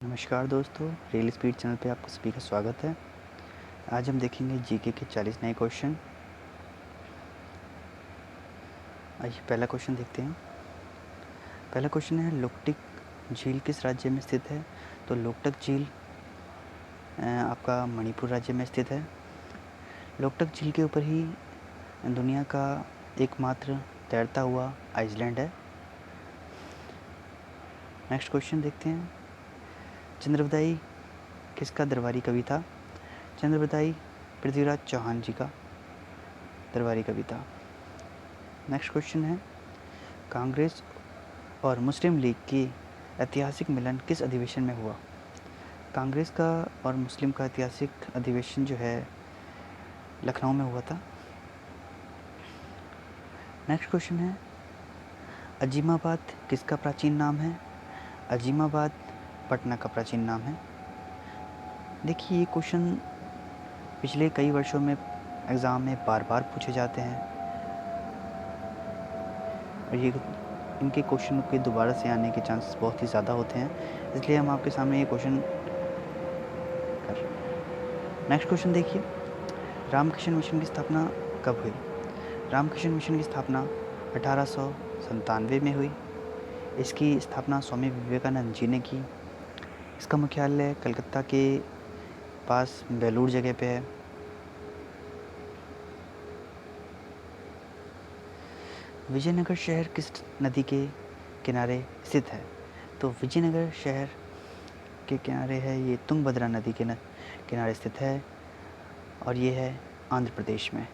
नमस्कार दोस्तों, real speed channel पे आपका सभी का स्वागत है। आज हम देखेंगे जीके के 40 नए क्वेश्चन। आइए पहला क्वेश्चन देखते हैं। पहला क्वेश्चन है, लोकटक झील किस राज्य में स्थित है? तो लोकटक झील आपका मणिपुर राज्य में स्थित है। लोकटक झील के ऊपर ही दुनिया का एकमात्र तैरता हुआ आइसलैंड है। नेक्स्ट क्वेश्चन देखते हैं। चंद्रबदाई किसका दरबारी कवि था? चंद्रबदाई पृथ्वीराज चौहान जी का दरबारी कवि था। नेक्स्ट क्वेश्चन है, कांग्रेस और मुस्लिम लीग की ऐतिहासिक मिलन किस अधिवेशन में हुआ? कांग्रेस का और मुस्लिम का ऐतिहासिक अधिवेशन जो है लखनऊ में हुआ था। नेक्स्ट क्वेश्चन है, अजीमाबाद किसका प्राचीन नाम है? अजीमाबाद पटना का प्राचीन नाम है। देखिए, ये क्वेश्चन पिछले कई वर्षों में एग्ज़ाम में बार बार पूछे जाते हैं और ये इनके क्वेश्चन के दोबारा से आने के चांसेस बहुत ही ज़्यादा होते हैं, इसलिए हम आपके सामने ये क्वेश्चन कर रहे हैं। नेक्स्ट क्वेश्चन देखिए, रामकृष्ण मिशन की स्थापना कब हुई? रामकृष्ण मिशन की स्थापना 1897 में हुई। इसकी स्थापना स्वामी विवेकानंद जी ने की। इसका मुख्यालय कलकत्ता के पास बेलूर जगह पे है। विजयनगर शहर किस नदी के किनारे स्थित है? तो विजयनगर शहर के किनारे है, ये तुंगभद्रा नदी के किनारे स्थित है और ये है आंध्र प्रदेश में।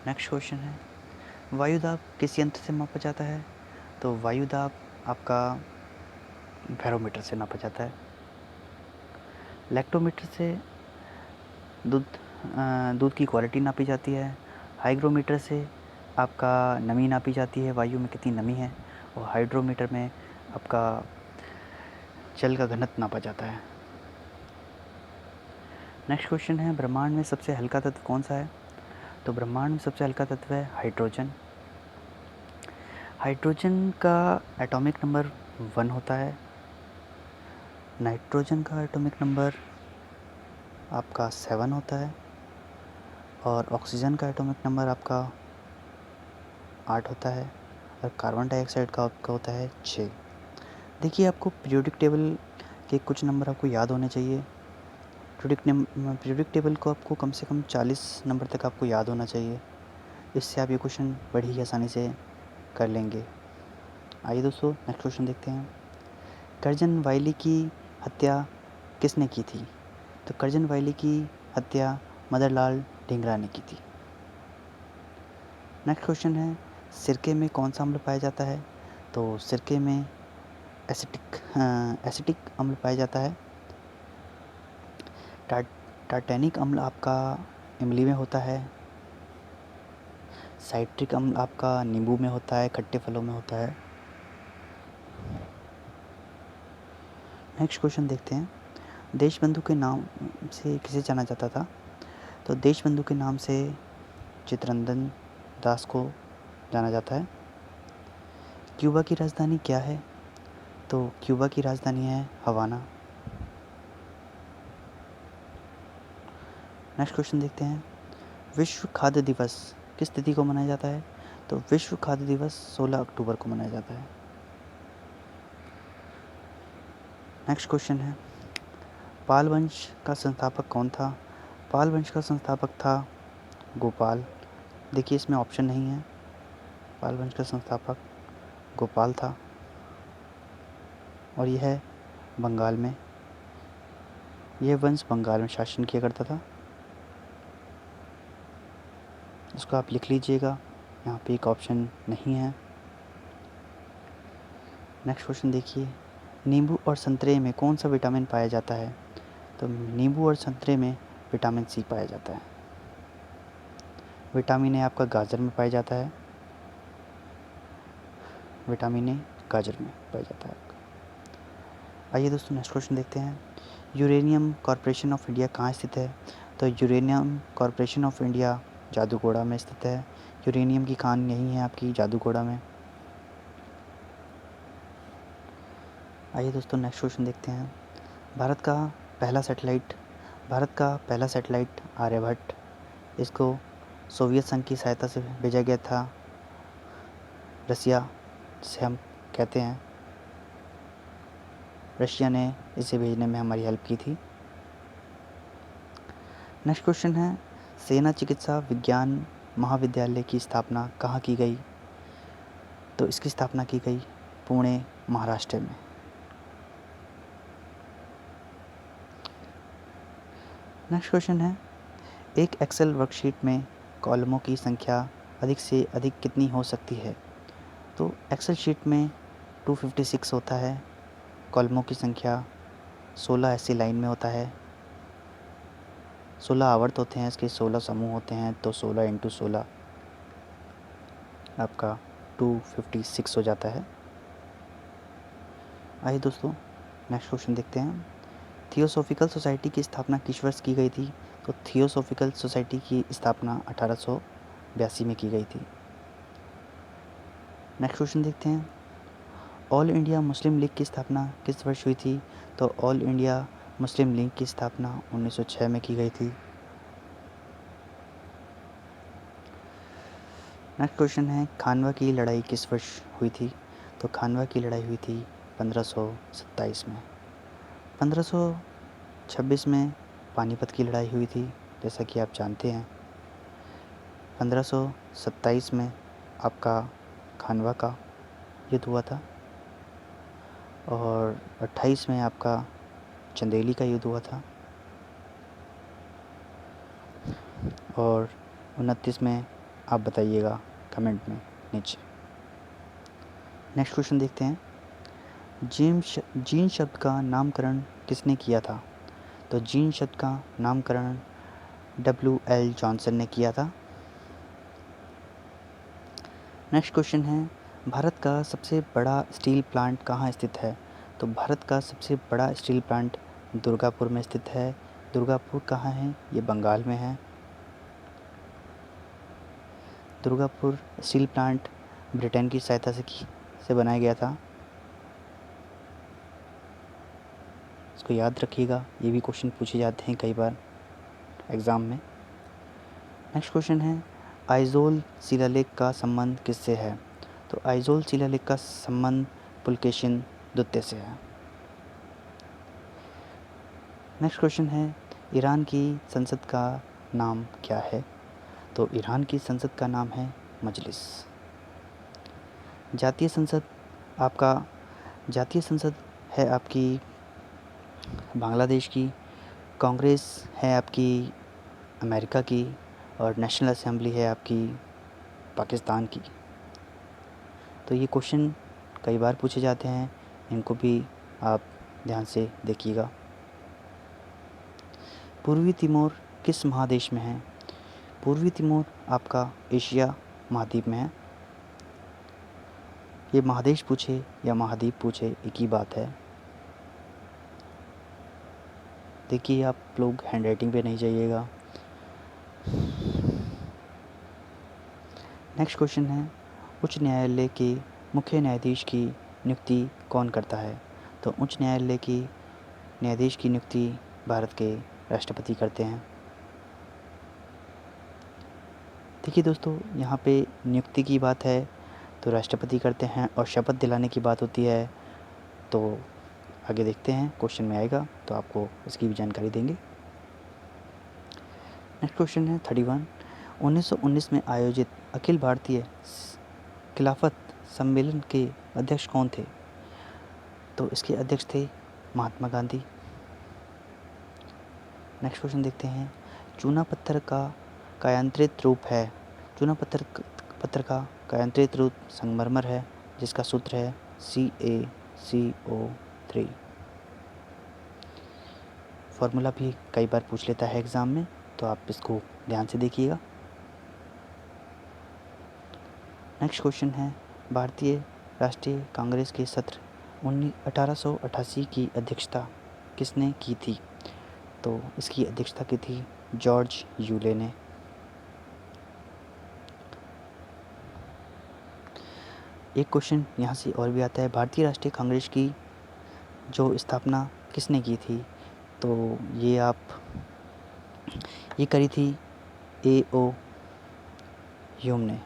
नेक्स्ट क्वेश्चन है, वायुदाब किस यंत्र से मापा जाता है? तो वायुदाब आपका बैरोमीटर से नापा जाता है। लैक्टोमीटर से दूध की क्वालिटी नापी जाती है। हाइग्रोमीटर से आपका नमी नापी जाती है, वायु में कितनी नमी है। और हाइड्रोमीटर में आपका जल का घनत्व नापा जाता है। नेक्स्ट क्वेश्चन है, ब्रह्मांड में सबसे हल्का तत्व कौन सा है? तो ब्रह्मांड में सबसे हल्का तत्व है हाइड्रोजन। हाइड्रोजन का एटॉमिक नंबर 1 होता है। नाइट्रोजन का एटॉमिक नंबर आपका 7 होता है और ऑक्सीजन का एटॉमिक नंबर आपका 8 होता है और कार्बन डाइऑक्साइड का आपका होता है 6। देखिए, आपको पीरियोडिक टेबल के कुछ नंबर आपको याद होने चाहिए। पीरियोडिक टेबल को आपको कम से कम 40 नंबर तक आपको याद होना चाहिए। इससे आप ये क्वेश्चन बड़ी ही आसानी से कर लेंगे। आइए दोस्तों, नेक्स्ट क्वेश्चन देखते हैं। करजन वायली की हत्या किसने की थी? तो करजन वायली की हत्या मदनलाल ढींगरा ने की थी। नेक्स्ट क्वेश्चन है, सिरके में कौन सा अम्ल पाया जाता है? तो सिरके में एसिटिक अम्ल पाया जाता है। टार्टेनिक अम्ल आपका इमली में होता है। साइट्रिक अम्ल आपका नींबू में होता है, खट्टे फलों में होता है। नेक्स्ट क्वेश्चन देखते हैं, देशबंधु के नाम से किसे जाना जाता था? तो देशबंधु के नाम से चित्तरंजन दास को जाना जाता है। क्यूबा की राजधानी क्या है? तो क्यूबा की राजधानी है हवाना। नेक्स्ट क्वेश्चन देखते हैं, विश्व खाद्य दिवस किस तिथि को मनाया जाता है? तो विश्व खाद्य दिवस 16 अक्टूबर को मनाया जाता है। नेक्स्ट क्वेश्चन है, पाल वंश का संस्थापक कौन था? पाल वंश का संस्थापक था गोपाल। देखिए, इसमें ऑप्शन नहीं है। पाल वंश का संस्थापक गोपाल था और यह है बंगाल में। यह वंश बंगाल में शासन किया करता था। इसको आप लिख लीजिएगा, यहाँ पे एक ऑप्शन नहीं है। नेक्स्ट क्वेश्चन देखिए, नींबू और संतरे में कौन सा विटामिन पाया जाता है? तो नींबू और संतरे में विटामिन सी पाया जाता है। विटामिन ए आपका गाजर में पाया जाता है। विटामिन ए गाजर में पाया जाता है। आइए दोस्तों, नेक्स्ट क्वेश्चन देखते हैं, यूरेनियम कॉरपोरेशन ऑफ इंडिया कहाँ स्थित है? तो uranium corporation of India Jaduguda में स्थित है। यूरेनियम की खान यही है आपकी जादूगोड़ा में। आइए दोस्तों नेक्स्ट क्वेश्चन देखते हैं। भारत का पहला सैटेलाइट आर्यभट्ट, इसको सोवियत संघ की सहायता से भेजा गया था। रसिया से हम कहते हैं, रशिया ने इसे भेजने में हमारी हेल्प की थी। नेक्स्ट क्वेश्चन है, सेना चिकित्सा विज्ञान महाविद्यालय की स्थापना कहाँ की गई? तो इसकी स्थापना की गई पुणे, महाराष्ट्र में। नेक्स्ट क्वेश्चन है, एक एक्सेल वर्कशीट में कॉलमों की संख्या अधिक से अधिक कितनी हो सकती है? तो एक्सेल शीट में 256 होता है। कॉलमों की संख्या 16 ऐसी लाइन में होता है। 16 आवर्त होते हैं, इसके 16 समूह होते हैं, तो 16 × 16 आपका 256 हो जाता है। आइए दोस्तों नेक्स्ट क्वेश्चन देखते हैं। थियोसॉफिकल सोसाइटी की स्थापना किस वर्ष की गई थी? तो थियोसॉफिकल सोसाइटी की स्थापना 1882 में की गई थी। नेक्स्ट क्वेश्चन देखते हैं, ऑल इंडिया मुस्लिम लीग की स्थापना किस वर्ष हुई थी? तो ऑल इंडिया मुस्लिम लीग की स्थापना 1906 में की गई थी। नेक्स्ट क्वेश्चन है, खानवा की लड़ाई किस वर्ष हुई थी? तो खानवा की लड़ाई हुई थी 1527 में। 1526 में पानीपत की लड़ाई हुई थी, जैसा कि आप जानते हैं। 1527 में आपका खानवा का युद्ध हुआ था, और 28 में आपका चंदेली का युद्ध हुआ था, और 29 में आप बताइएगा कमेंट में नीचे। नेक्स्ट क्वेश्चन देखते हैं, जीन शब्द का नामकरण किसने किया था? तो जीन शब्द का नामकरण W.L. जॉनसन ने किया था। नेक्स्ट क्वेश्चन है, भारत का सबसे बड़ा स्टील प्लांट कहाँ स्थित है? तो भारत का सबसे बड़ा स्टील प्लांट दुर्गापुर में स्थित है। दुर्गापुर कहाँ है? ये बंगाल में है। दुर्गापुर स्टील प्लांट ब्रिटेन की सहायता से बनाया गया था। इसको याद रखिएगा, ये भी क्वेश्चन पूछे जाते हैं कई बार एग्ज़ाम में। नेक्स्ट क्वेश्चन है, आइजोल शिलालेख का संबंध किससे है? तो आइजोल शिलालेख का संबंध पुलकेशिन द्वितीय से है। नेक्स्ट क्वेश्चन है, ईरान की संसद का नाम क्या है? तो ईरान की संसद का नाम है मजलिस। जातीय संसद है आपकी बांग्लादेश की, कांग्रेस है आपकी अमेरिका की, और नेशनल असेंबली है आपकी पाकिस्तान की। तो ये क्वेश्चन कई बार पूछे जाते हैं, इनको भी आप ध्यान से देखिएगा। पूर्वी तिमोर किस महादेश में है? पूर्वी तिमोर आपका एशिया महाद्वीप में है। ये महादेश पूछे या महाद्वीप पूछे, एक ही बात है। देखिए आप लोग हैंडराइटिंग पे नहीं जाइएगा। नेक्स्ट क्वेश्चन है, उच्च न्यायालय के मुख्य न्यायाधीश की नियुक्ति कौन करता है? तो उच्च न्यायालय की न्यायाधीश की नियुक्ति भारत के राष्ट्रपति करते हैं। देखिए दोस्तों, यहाँ पे नियुक्ति की बात है तो राष्ट्रपति करते हैं, और शपथ दिलाने की बात होती है तो आगे देखते हैं, क्वेश्चन में आएगा तो आपको इसकी भी जानकारी देंगे। नेक्स्ट क्वेश्चन है 31, 1919 में आयोजित अखिल भारतीय खिलाफत सम्मेलन के अध्यक्ष कौन थे? तो इसके अध्यक्ष थे महात्मा गांधी। नेक्स्ट क्वेश्चन देखते हैं, चूना पत्थर का कायांतरित रूप है। चूना पत्थर का कायांतरित रूप संगमरमर है, जिसका सूत्र है CaCO3। फॉर्मूला भी कई बार पूछ लेता है एग्ज़ाम में, तो आप इसको ध्यान से देखिएगा। नेक्स्ट क्वेश्चन है, भारतीय राष्ट्रीय कांग्रेस के सत्र 1888 की अध्यक्षता किसने की थी? तो इसकी अध्यक्षता की थी जॉर्ज यूले ने। एक क्वेश्चन यहाँ से और भी आता है, भारतीय राष्ट्रीय कांग्रेस की जो स्थापना किसने की थी? तो ये करी थी A.O. ह्यूम ने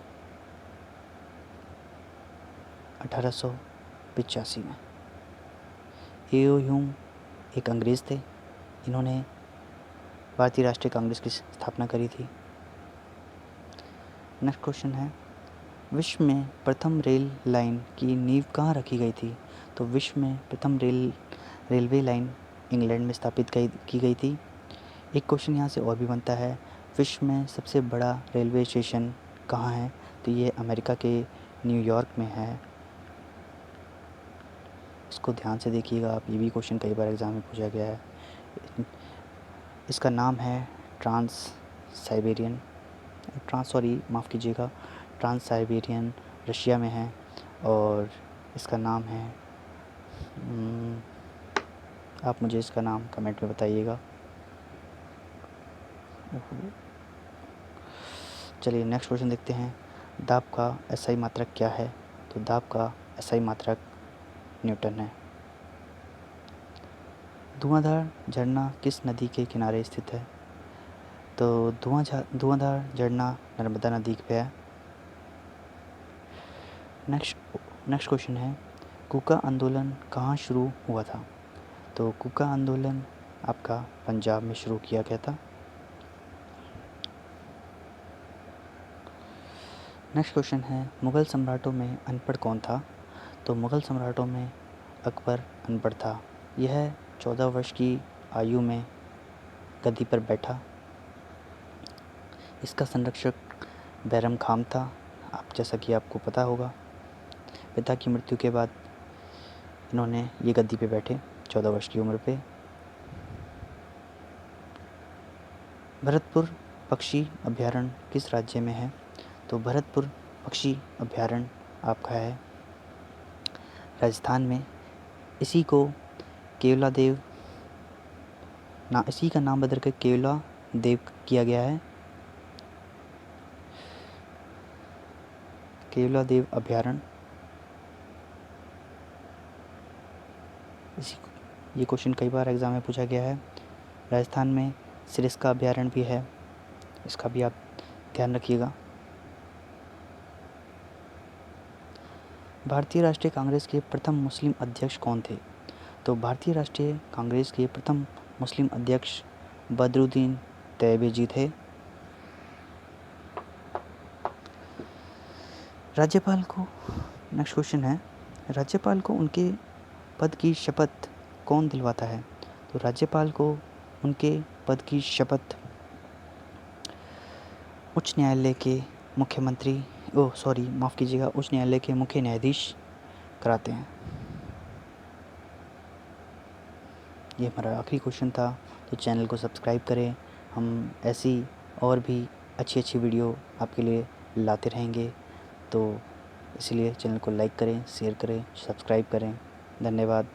1885 में। A.O. ह्यूम एक अंग्रेज़ थे। इन्होंने भारतीय राष्ट्रीय कांग्रेस की स्थापना करी थी। नेक्स्ट क्वेश्चन है, विश्व में प्रथम रेल लाइन की नींव कहाँ रखी गई थी? तो विश्व में प्रथम रेलवे लाइन इंग्लैंड में स्थापित की गई थी। एक क्वेश्चन यहाँ से और भी बनता है, विश्व में सबसे बड़ा रेलवे स्टेशन कहाँ है? तो ये अमेरिका के न्यूयॉर्क में है। इसको ध्यान से देखिएगा आप, ये भी क्वेश्चन कई बार एग्ज़ाम में पूछा गया है। इसका नाम है ट्रांस साइबेरियन रशिया में है। और इसका नाम है आप मुझे इसका नाम कमेंट में बताइएगा। चलिए नेक्स्ट क्वेश्चन देखते हैं, दाब का एसआई मात्रक क्या है? तो दाब का एसआई मात्रक न्यूटन है। धुआंधार झरना किस नदी के किनारे स्थित है? तो धुआंधार झरना नर्मदा नदी पे है। नेक्स्ट क्वेश्चन है, कूका आंदोलन कहाँ शुरू हुआ था? तो कूका आंदोलन आपका पंजाब में शुरू किया गया था। नेक्स्ट क्वेश्चन है, मुग़ल सम्राटों में अनपढ़ कौन था? तो मुग़ल सम्राटों में अकबर अनपढ़ था। यह 14 वर्ष की आयु में गद्दी पर बैठा। इसका संरक्षक बैरम खान था, जैसा कि आपको पता होगा। पिता की मृत्यु के बाद इन्होंने ये गद्दी पे बैठे 14 वर्ष की उम्र पे। भरतपुर पक्षी अभयारण्य किस राज्य में है? तो भरतपुर पक्षी अभयारण्य आपका है राजस्थान में। इसी का नाम बदल कर केवला देव किया गया है। केवला देव अभयारण्य। ये क्वेश्चन कई बार एग्ज़ाम में पूछा गया है। राजस्थान में सिरस्का अभयारण्य भी है, इसका भी आप ध्यान रखिएगा। भारतीय राष्ट्रीय कांग्रेस के प्रथम मुस्लिम अध्यक्ष कौन थे? तो भारतीय राष्ट्रीय कांग्रेस के प्रथम मुस्लिम अध्यक्ष बदरुद्दीन तैयबजी थे। राज्यपाल को नेक्स्ट क्वेश्चन है, राज्यपाल को उनके पद की शपथ कौन दिलवाता है? तो राज्यपाल को उनके पद की शपथ उच्च न्यायालय के मुख्य न्यायाधीश कराते हैं। ये हमारा आखिरी क्वेश्चन था। तो चैनल को सब्सक्राइब करें, हम ऐसी और भी अच्छी वीडियो आपके लिए लाते रहेंगे। तो इसलिए चैनल को लाइक करें, शेयर करें, सब्सक्राइब करें। धन्यवाद।